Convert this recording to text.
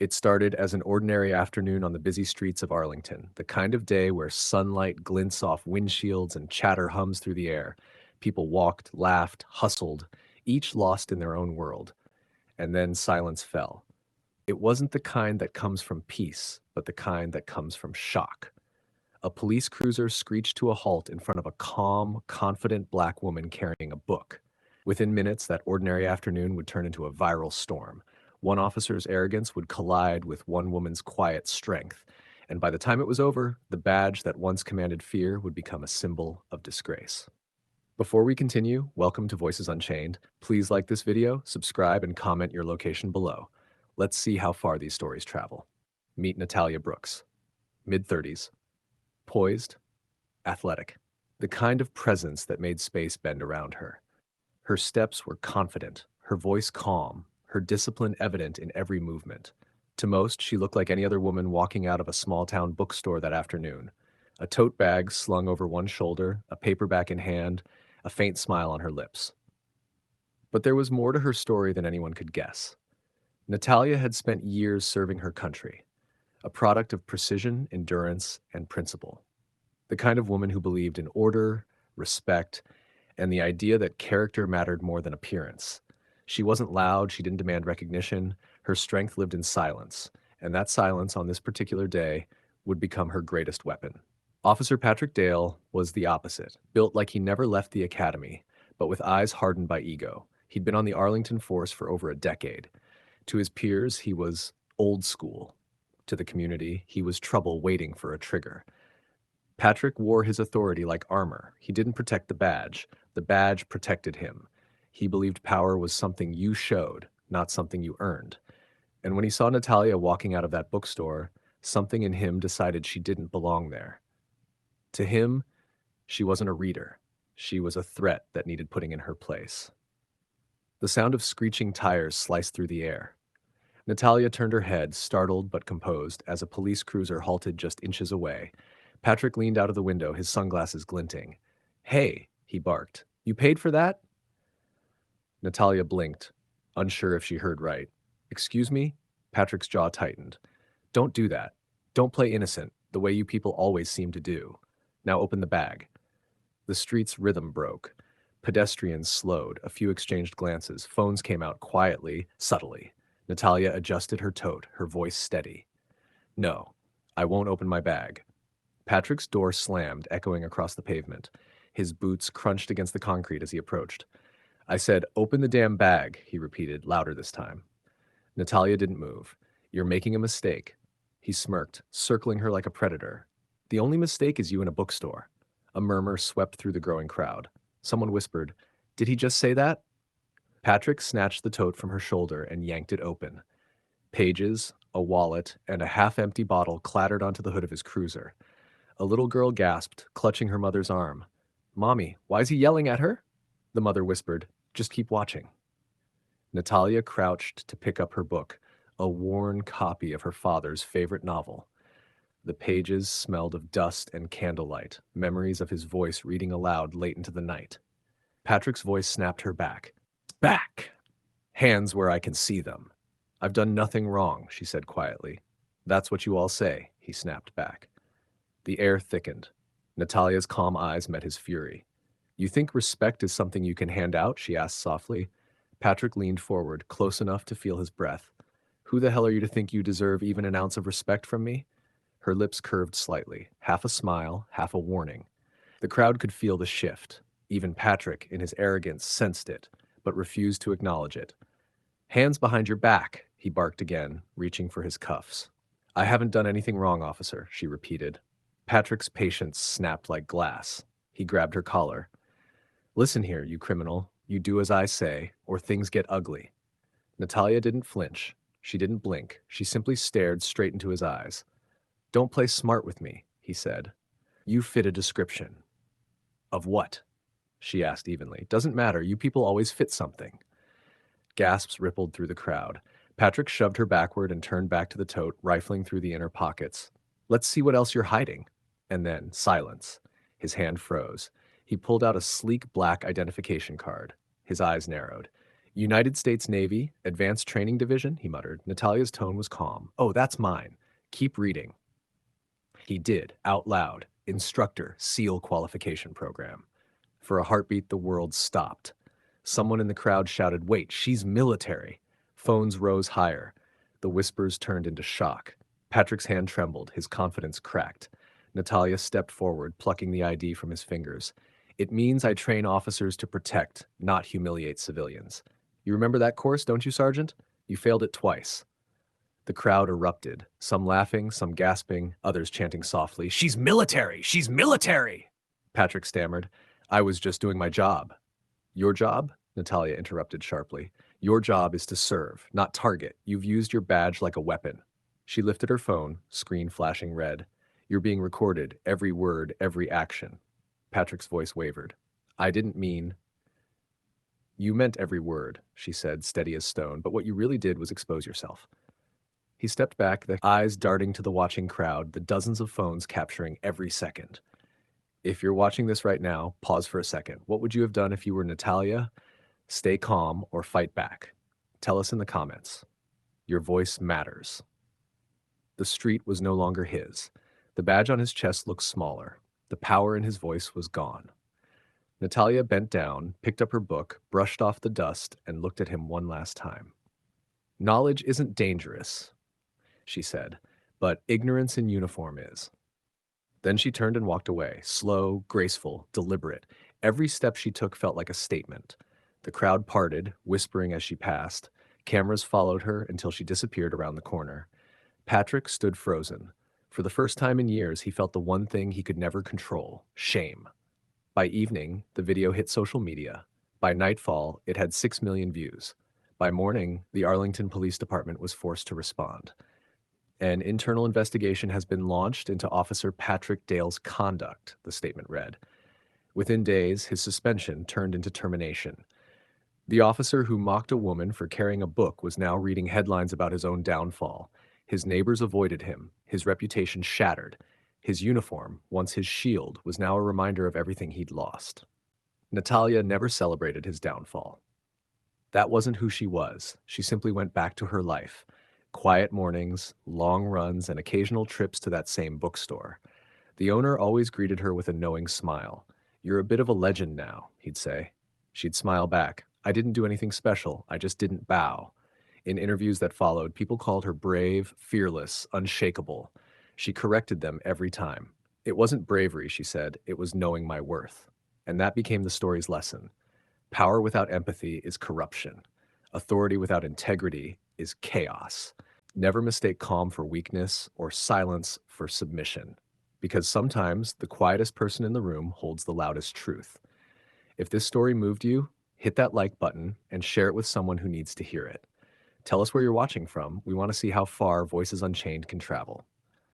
It started as an ordinary afternoon on the busy streets of Arlington, the kind of day where sunlight glints off windshields and chatter hums through the air. People walked, laughed, hustled, each lost in their own world. And then silence fell. It wasn't the kind that comes from peace, but the kind that comes from shock. A police cruiser screeched to a halt in front of a calm, confident black woman carrying a book. Within minutes, that ordinary afternoon would turn into a viral storm. One officer's arrogance would collide with one woman's quiet strength, and by the time it was over, the badge that once commanded fear would become a symbol of disgrace. Before we continue, welcome to Voices Unchained. Please like this video, subscribe, and comment your location below. Let's see how far these stories travel. Meet Natalia Brooks, mid-30s, poised, athletic, the kind of presence that made space bend around her. Her steps were confident, her voice calm, her discipline evident in every movement. To most, she looked like any other woman walking out of a small-town bookstore that afternoon. A tote bag slung over one shoulder, a paperback in hand, a faint smile on her lips. But there was more to her story than anyone could guess. Natalia had spent years serving her country, a product of precision, endurance, and principle. The kind of woman who believed in order, respect, and the idea that character mattered more than appearance. She wasn't loud, she didn't demand recognition, her strength lived in silence, and that silence on this particular day would become her greatest weapon. Officer Patrick Dale was the opposite, built like he never left the academy, but with eyes hardened by ego. He'd been on the Arlington force for over a decade. To his peers, he was old school. To the community, he was trouble waiting for a trigger. Patrick wore his authority like armor. He didn't protect the badge protected him. He believed power was something you showed, not something you earned. And when he saw Natalia walking out of that bookstore, something in him decided she didn't belong there. To him, she wasn't a reader. She was a threat that needed putting in her place. The sound of screeching tires sliced through the air. Natalia turned her head, startled but composed, as a police cruiser halted just inches away. Patrick leaned out of the window, his sunglasses glinting. "Hey," he barked, "you paid for that?" Natalia blinked, unsure if she heard right. "Excuse me?" Patrick's jaw tightened. "Don't do that. Don't play innocent, the way you people always seem to do. Now open the bag." The street's rhythm broke. Pedestrians slowed, a few exchanged glances, phones came out quietly, subtly. Natalia adjusted her tote, her voice steady. "No, I won't open my bag." Patrick's door slammed, echoing across the pavement. His boots crunched against the concrete as he approached. "I said, open the damn bag," he repeated, louder this time. Natalia didn't move. "You're making a mistake." He smirked, circling her like a predator. "The only mistake is you in a bookstore." A murmur swept through the growing crowd. Someone whispered, "Did he just say that?" Patrick snatched the tote from her shoulder and yanked it open. Pages, a wallet, and a half-empty bottle clattered onto the hood of his cruiser. A little girl gasped, clutching her mother's arm. "Mommy, why is he yelling at her?" The mother whispered, "Just keep watching." Natalia crouched to pick up her book, a worn copy of her father's favorite novel. The pages smelled of dust and candlelight, memories of his voice reading aloud late into the night. Patrick's voice snapped her back. "Back! Hands where I can see them." "I've done nothing wrong," she said quietly. "That's what you all say," he snapped back. The air thickened. Natalia's calm eyes met his fury. "You think respect is something you can hand out?" she asked softly. Patrick leaned forward, close enough to feel his breath. "Who the hell are you to think you deserve even an ounce of respect from me?" Her lips curved slightly, half a smile, half a warning. The crowd could feel the shift. Even Patrick, in his arrogance, sensed it, but refused to acknowledge it. "Hands behind your back," he barked again, reaching for his cuffs. "I haven't done anything wrong, officer," she repeated. Patrick's patience snapped like glass. He grabbed her collar. "Listen here, you criminal. You do as I say, or things get ugly." Natalia didn't flinch. She didn't blink. She simply stared straight into his eyes. "Don't play smart with me," he said. "You fit a description." "Of what?" she asked evenly. "Doesn't matter. You people always fit something." Gasps rippled through the crowd. Patrick shoved her backward and turned back to the tote, rifling through the inner pockets. "Let's see what else you're hiding." And then silence. His hand froze. He pulled out a sleek black identification card. His eyes narrowed. United States Navy, Advanced Training Division, he muttered. Natalia's tone was calm. Oh, that's mine. Keep reading. He did, out loud. Instructor, SEAL qualification program. For a heartbeat, the world stopped. Someone in the crowd shouted, "Wait, she's military." Phones rose higher. The whispers turned into shock. Patrick's hand trembled, his confidence cracked. Natalia stepped forward, plucking the ID from his fingers. It means I train officers to protect, not humiliate civilians. You remember that course, don't you, Sergeant? You failed it twice. The crowd erupted, some laughing, some gasping, others chanting softly, "She's military! She's military!" Patrick stammered, "I was just doing my job." Your job? Natalia interrupted sharply. Your job is to serve, not target. You've used your badge like a weapon. She lifted her phone, screen flashing red. You're being recorded, every word, every action. Patrick's voice wavered. I didn't mean. You meant every word, she said, steady as stone, but what you really did was expose yourself. He stepped back, the eyes darting to the watching crowd, the dozens of phones capturing every second. If you're watching this right now, pause for a second. What would you have done if you were Natalia? Stay calm or fight back. Tell us in the comments. Your voice matters. The street was no longer his. The badge on his chest looked smaller. The power in his voice was gone. Natalia bent down, picked up her book, brushed off the dust, and looked at him one last time. Knowledge isn't dangerous, she said, but ignorance in uniform is. Then she turned and walked away, slow, graceful, deliberate. Every step she took felt like a statement. The crowd parted, whispering as she passed. Cameras followed her until she disappeared around the corner. Patrick stood frozen. For the first time in years, he felt the one thing he could never control: shame. By evening, the video hit social media. By nightfall, it had 6 million views. By morning, the Arlington Police Department was forced to respond. An internal investigation has been launched into Officer Patrick Dale's conduct, the statement read. Within days, his suspension turned into termination. The officer who mocked a woman for carrying a book was now reading headlines about his own downfall. His neighbors avoided him, his reputation shattered. His uniform, once his shield, was now a reminder of everything he'd lost. Natalia never celebrated his downfall. That wasn't who she was. She simply went back to her life. Quiet mornings, long runs, and occasional trips to that same bookstore. The owner always greeted her with a knowing smile. "You're a bit of a legend now," he'd say. She'd smile back. "I didn't do anything special. I just didn't bow." In interviews that followed, people called her brave, fearless, unshakable. She corrected them every time. It wasn't bravery, she said. It was knowing my worth. And that became the story's lesson. Power without empathy is corruption. Authority without integrity is chaos. Never mistake calm for weakness or silence for submission, because sometimes the quietest person in the room holds the loudest truth. If this story moved you, hit that like button and share it with someone who needs to hear it. Tell us where you're watching from. We want to see how far Voices Unchained can travel.